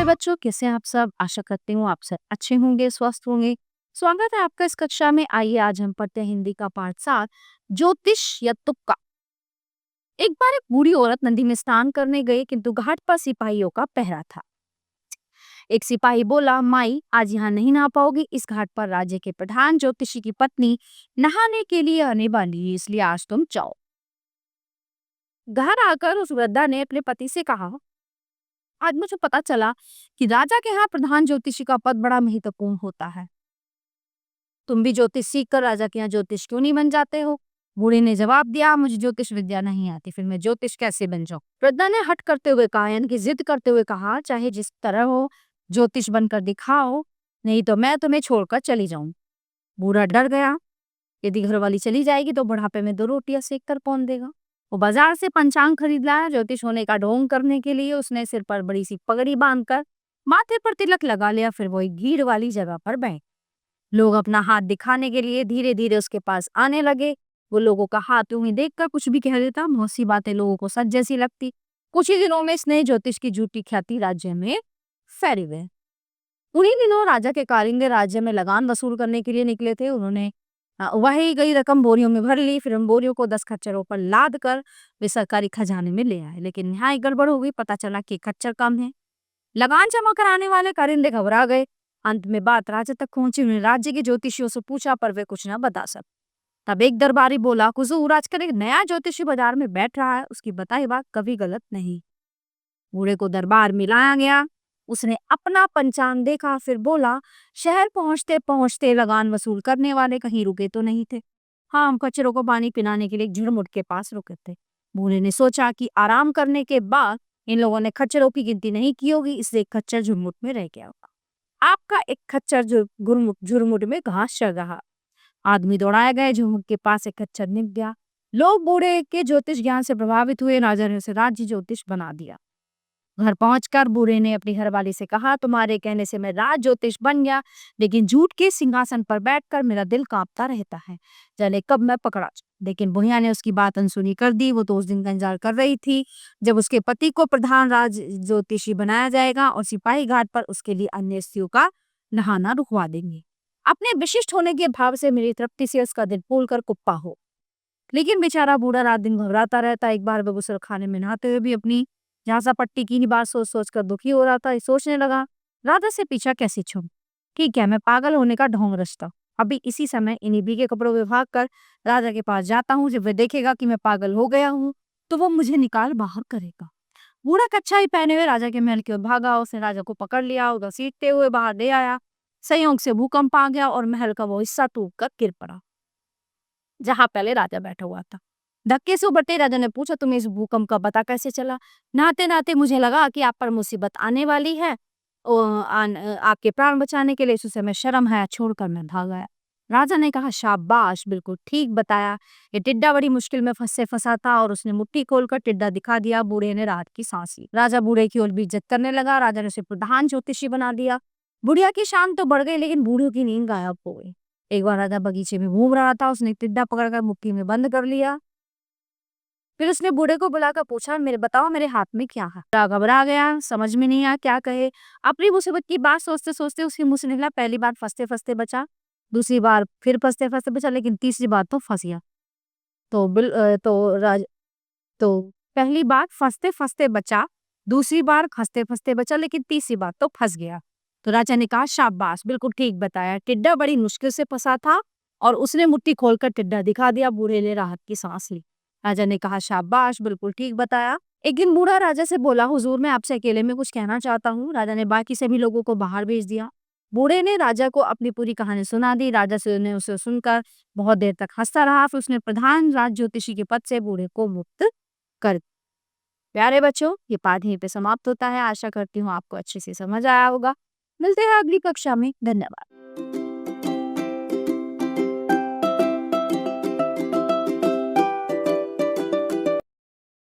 प्यारे बच्चों, कैसे हैं आप सब? आशा करती हूँ आप सब अच्छे होंगे, स्वस्थ होंगे। स्वागत है आपका इस कक्षा में। आइए आज हम पढ़ते हैं हिंदी का पाठ 7, ज्योतिष या तुक्का। एक बार एक बूढ़ी औरत नदी में स्नान करने गई, किंतु घाट पर सिपाहियों का पहरा था। एक सिपाही बोला, माई आज यहाँ नहीं नहा पाओगी, इस घाट पर राज्य के प्रधान ज्योतिषी की पत्नी नहाने के लिए आने वाली है, इसलिए आज तुम जाओ। घर आकर उस वृद्धा ने अपने पति से कहा, आज मुझे पता चला कि राजा के यहाँ प्रधान ज्योतिषी का पद बड़ा महत्वपूर्ण होता है। तुम भी ज्योतिष सीख कर राजा के यहाँ ज्योतिष क्यों नहीं बन जाते हो? बूढ़े ने जवाब दिया, मुझे ज्योतिष विद्या नहीं आती, फिर मैं ज्योतिष कैसे बन जाऊं? वृद्धा ने हट करते हुए कहा, यानी कि जिद करते हुए कहा, चाहे जिस तरह हो ज्योतिष बनकर दिखाओ, नहीं तो मैं तुम्हें छोड़कर चली जाऊं। बूढ़ा डर गया, यदि घरवाली चली जाएगी तो बुढ़ापे में 2 रोटियां सेक कर कौन देगा। वो बाजार से पंचांग खरीद लाया। ज्योतिष होने का ढोंग करने के लिए उसने सिर पर बड़ी सी पगड़ी बांधकर माथे पर तिलक लगा लिया। फिर वो एक भीड़ वाली जगह पर बैठ, लोग अपना हाथ दिखाने के लिए धीरे धीरे उसके पास आने लगे। वो लोगों का हाथ यूं ही देखकर कुछ भी कह देता। बहुत सी बातें लोगों को सच जैसी लगती। कुछ ही दिनों में इसने ज्योतिष की झूठी ख्याति राज्य में फैली गई। उन्हीं दिनों राजा के कारिंदे राज्य में लगान वसूल करने के लिए निकले थे। उन्होंने वही गई रकम बोरियों में भर ली। फिर उन बोरियों को 10 खच्चरों पर लाद कर वे सरकारी खजाने में ले आए। लेकिन यहाँ एक गड़बड़ हो गई। पता चला कि खच्चर कम है। लगान जमा कराने वाले कारिंदे घबरा गए। अंत में बात राजा तक पहुंची। उन्होंने राज्य के ज्योतिषियों से पूछा, पर वे कुछ न बता सके। तब एक दरबारी बोला, हुजूर आजकल एक नया ज्योतिषी बाजार में बैठ रहा है, उसकी बताई बात कभी गलत नहीं। बूढ़े को दरबार में लाया गया। उसने अपना पंचांग देखा, फिर बोला, शहर पहुंचते पहुंचते लगान वसूल करने वाले कहीं रुके तो नहीं थे। हाँ, हम खच्चरों को पानी पिलाने के लिए एक झुरमुट के पास रुके थे। बूढ़े ने सोचा कि आराम करने के बाद इन लोगों ने खच्चरों की गिनती नहीं की होगी, इसलिए एक खच्चर झुरमुट में रह गया होगा। आपका एक खच्चर झुरमुट में घास चढ़ रहा। आदमी दौड़ाए गए। झुरमुट के पास एक खच्चर निप गया। लोग बूढ़े के ज्योतिष ज्ञान से प्रभावित हुए। राजा ने उसे राज्य ज्योतिष बना दिया। घर पहुंचकर बूढ़े ने अपनी घरवाली से कहा, तुम्हारे कहने से मैं राज ज्योतिष बन गया, लेकिन झूठ के सिंहासन पर बैठकर मेरा दिल कांपता रहता है, जाने कब मैं पकड़ा जाऊं। लेकिन बुढ़िया ने उसकी बात अनसुनी कर दी। वो तो उस दिन का इंतजार कर रही थी जब उसके पति को प्रधान राज ज्योतिषी बनाया जाएगा और सिपाही घाट पर उसके लिए अन्य स्त्रियों का नहाना रुकवा देंगे। अपने विशिष्ट होने के भाव से मेरी तृप्ति से उसका दिल फूल कर कुप्पा हो। लेकिन बेचारा बूढ़ा रात दिन घबराता रहता। एक बार वह गुसल खाने में नहाते हुए भी अपनी झांसा पट्टी की बात सोच सोच कर दुखी हो रहा था। सोचने लगा, राजा से पीछा कैसे छोड़। ठीक है, मैं पागल होने का ढोंग रचता। अभी इसी समय इन्हीं भीगे कपड़ों में भाग कर राजा के पास जाता हूँ। जब वह देखेगा कि मैं पागल हो गया हूँ तो वो मुझे निकाल बाहर करेगा। बूढ़ा कच्छा ही पहने हुए राजा के महल की ओर भागा। उसने राजा को पकड़ लिया, उधर सीटते हुए बाहर ले आया। संयोग से भूकंप आ गया और महल का वो हिस्सा टूट कर गिर पड़ा जहां पहले राजा बैठा हुआ था। धक्के से उबरते राजा ने पूछा, तुम्हें इस भूकंप का पता कैसे चला? नहाते नहाते मुझे लगा कि आप पर मुसीबत आने वाली है। आपके प्राण बचाने के लिए इस समय शर्म है छोड़कर मैं भाग गया। राजा ने कहा, शाबाश, बिल्कुल ठीक बताया। ये टिड्डा बड़ी मुश्किल में फंसा था और उसने मुट्ठी खोलकर टिड्डा दिखा दिया। बूढ़े ने राहत की सांस ली। राजा बूढ़े की ओर भी इज्जत करने लगा। राजा ने उसे प्रधान ज्योतिषी बना दिया। बुढ़िया की शान तो बढ़ गई, लेकिन बूढ़े की नींद गायब हो गई। एक बार राजा बगीचे में घूम रहा था। उसने टिड्डा पकड़कर मुट्ठी में बंद कर लिया। फिर उसने बूढ़े को बुलाकर पूछा, बताओ मेरे हाथ में क्या है? बूढ़ा घबरा गया, समझ में नहीं आया क्या कहे। अपनी मुसीबत की बात सोचते सोचते उसके मुंह से निकला, पहली बार फंसते फंसते बचा, दूसरी बार फिर फंसते फंसते बचा, लेकिन तीसरी बार तो फंस गया। तो तो पहली बार फंसते फंसते बचा, दूसरी बार फंसते फंसते बचा, लेकिन तीसरी बार तो फंस गया। तो राजा ने कहा, शाबाश, बिल्कुल ठीक बताया। टिड्डा बड़ी मुश्किल से फंसा था और उसने मुट्ठी खोलकर टिड्डा दिखा दिया। बूढ़े ने राहत की सांस ली। राजा ने कहा, शाबाश, बिल्कुल ठीक बताया। एक दिन बूढ़ा राजा से बोला, हुजूर मैं आपसे अकेले में कुछ कहना चाहता हूँ। राजा ने बाकी सभी लोगों को बाहर भेज दिया। बूढ़े ने राजा को अपनी पूरी कहानी सुना दी। राजा ने उसे सुनकर बहुत देर तक हंसता रहा। फिर उसने प्रधान राज ज्योतिषी के पद से बूढ़े को मुक्त कर दिया। प्यारे बच्चों, ये पाठ यहीं पे समाप्त होता है। आशा करती हूँ आपको अच्छे से समझ आया होगा। मिलते हैं अगली कक्षा में। धन्यवाद।